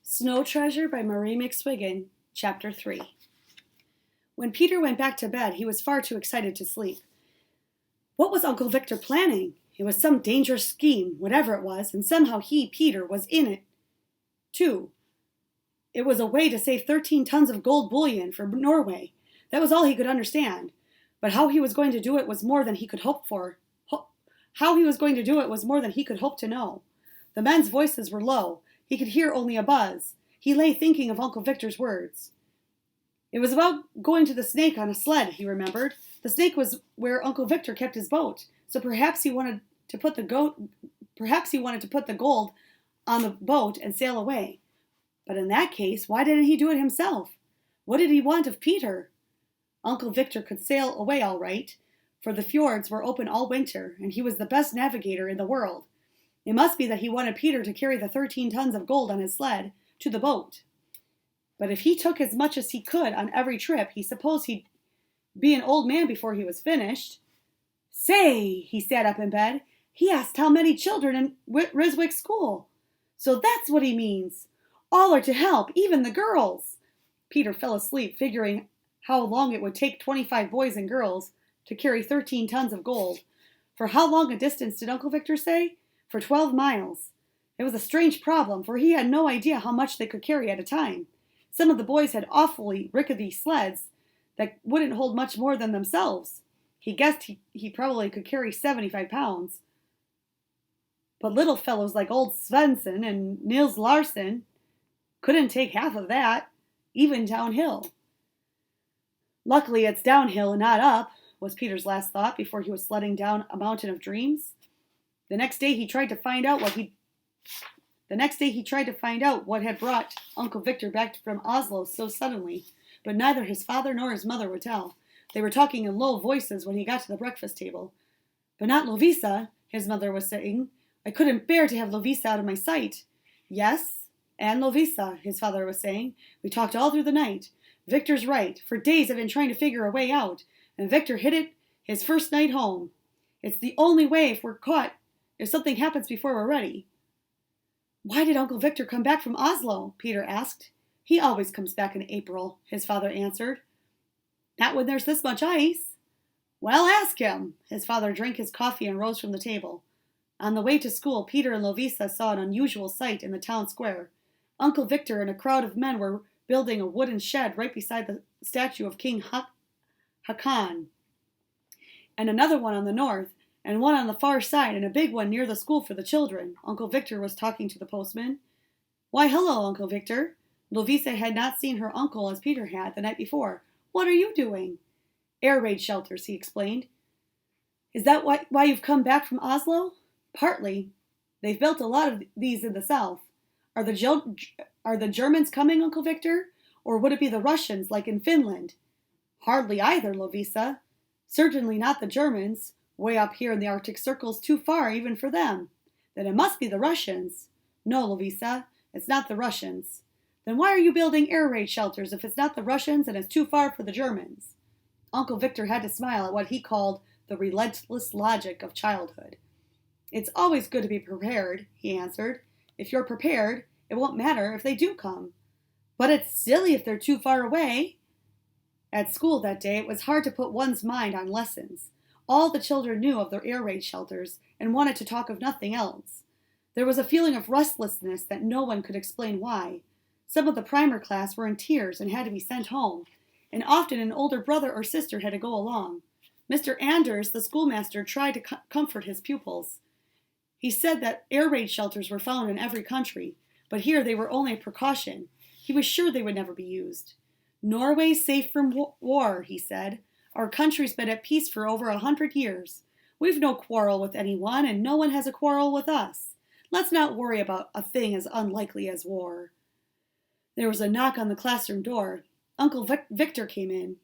Snow Treasure by Marie McSwiggan, Chapter 3. When Peter went back to bed, he was far too excited to sleep. What was Uncle Victor planning? It was some dangerous scheme, whatever it was, and somehow he, Peter, was in it, too. It was a way to save 13 tons of gold bullion for Norway. That was all he could understand. But how he was going to do it was more than he could hope for. How he was going to do it was more than he could hope to know. The men's voices were low. He could hear only a buzz. He lay thinking of Uncle Victor's words. It was about going to the Snake on a sled, he remembered. The Snake was where Uncle Victor kept his boat, so perhaps he wanted to put the gold on the boat and sail away. But in that case, why didn't he do it himself? What did he want of Peter? Uncle Victor could sail away all right, for the fjords were open all winter, and he was the best navigator in the world. It must be that he wanted Peter to carry the 13 tons of gold on his sled to the boat. But if he took as much as he could on every trip, he supposed he'd be an old man before he was finished. Say, he sat up in bed, he asked how many children in Ryswick School. So that's what he means. All are to help, even the girls. Peter fell asleep, figuring how long it would take 25 boys and girls to carry 13 tons of gold. For how long a distance did Uncle Victor say? For 12 miles. It was a strange problem, for he had no idea how much they could carry at a time. Some of the boys had awfully rickety sleds that wouldn't hold much more than themselves. He guessed he probably could carry 75 pounds. But little fellows like old Svensson and Nils Larsen couldn't take half of that, even downhill. Luckily, it's downhill and not up, was Peter's last thought before he was sledding down a mountain of dreams. The next day he tried to find out what had brought Uncle Victor back from Oslo so suddenly, but neither his father nor his mother would tell. They were talking in low voices when he got to the breakfast table. But not Lovisa, his mother was saying. I couldn't bear to have Lovisa out of my sight. Yes, and Lovisa, his father was saying. We talked all through the night. Victor's right. For days I've been trying to figure a way out, and Victor hit it his first night home. It's the only way if we're caught. If something happens before we're ready. Why did Uncle Victor come back from Oslo? Peter asked. He always comes back in April, his father answered. Not when there's this much ice. Well, ask him. His father drank his coffee and rose from the table. On the way to school, Peter and Lovisa saw an unusual sight in the town square. Uncle Victor and a crowd of men were building a wooden shed right beside the statue of King Haakon, and another one on the north, and one on the far side, and a big one near the school for the children. Uncle Victor was talking to the postman. Why, hello, Uncle Victor. Lovisa had not seen her uncle as Peter had the night before. What are you doing? Air raid shelters, he explained. Is that why you've come back from Oslo? Partly. They've built a lot of these in the south. Are the Germans coming, Uncle Victor? Or would it be the Russians, like in Finland? Hardly either, Lovisa. Certainly not the Germans. Way up here in the Arctic Circle's too far even for them. Then it must be the Russians. No, Lovisa, it's not the Russians. Then why are you building air raid shelters if it's not the Russians and it's too far for the Germans? Uncle Victor had to smile at what he called the relentless logic of childhood. It's always good to be prepared, he answered. If you're prepared, it won't matter if they do come. But it's silly if they're too far away. At school that day, it was hard to put one's mind on lessons. All the children knew of their air raid shelters and wanted to talk of nothing else. There was a feeling of restlessness that no one could explain why. Some of the primer class were in tears and had to be sent home, and often an older brother or sister had to go along. Mr. Anders, the schoolmaster, tried to comfort his pupils. He said that air raid shelters were found in every country, but here they were only a precaution. He was sure they would never be used. Norway's safe from war, he said. Our country's been at peace for over 100 years. We've no quarrel with anyone, and no one has a quarrel with us. Let's not worry about a thing as unlikely as war. There was a knock on the classroom door. Uncle Victor came in.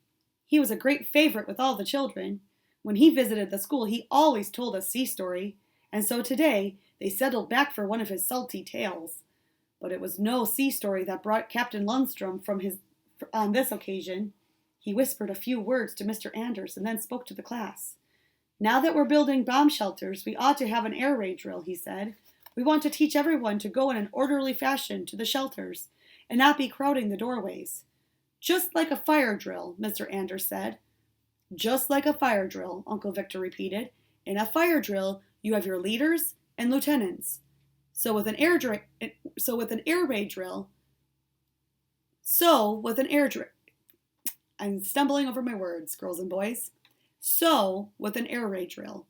He was a great favorite with all the children. When he visited the school, he always told a sea story, and so today they settled back for one of his salty tales. But it was no sea story that brought Captain Lundstrom on this occasion. He whispered a few words to Mr. Anders and then spoke to the class. Now that we're building bomb shelters, we ought to have an air raid drill, he said. We want to teach everyone to go in an orderly fashion to the shelters and not be crowding the doorways. Just like a fire drill, Mr. Anders said. Just like a fire drill, Uncle Victor repeated. In a fire drill, you have your leaders and lieutenants. So with an air raid drill, I'm stumbling over my words, girls and boys. So with an air raid drill.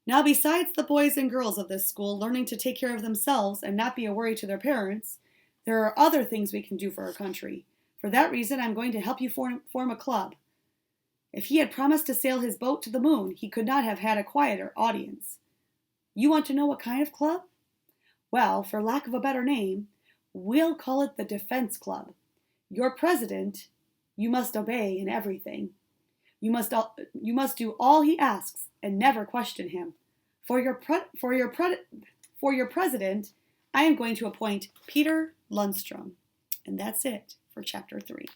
Now, besides the boys and girls of this school learning to take care of themselves and not be a worry to their parents, there are other things we can do for our country. For that reason, I'm going to help you form a club. If he had promised to sail his boat to the moon, he could not have had a quieter audience. You want to know what kind of club? Well, for lack of a better name, we'll call it the Defense Club. Your president, you must obey in everything. You must do all he asks and never question him. For your president, I am going to appoint Peter Lundstrom. And that's it for Chapter 3.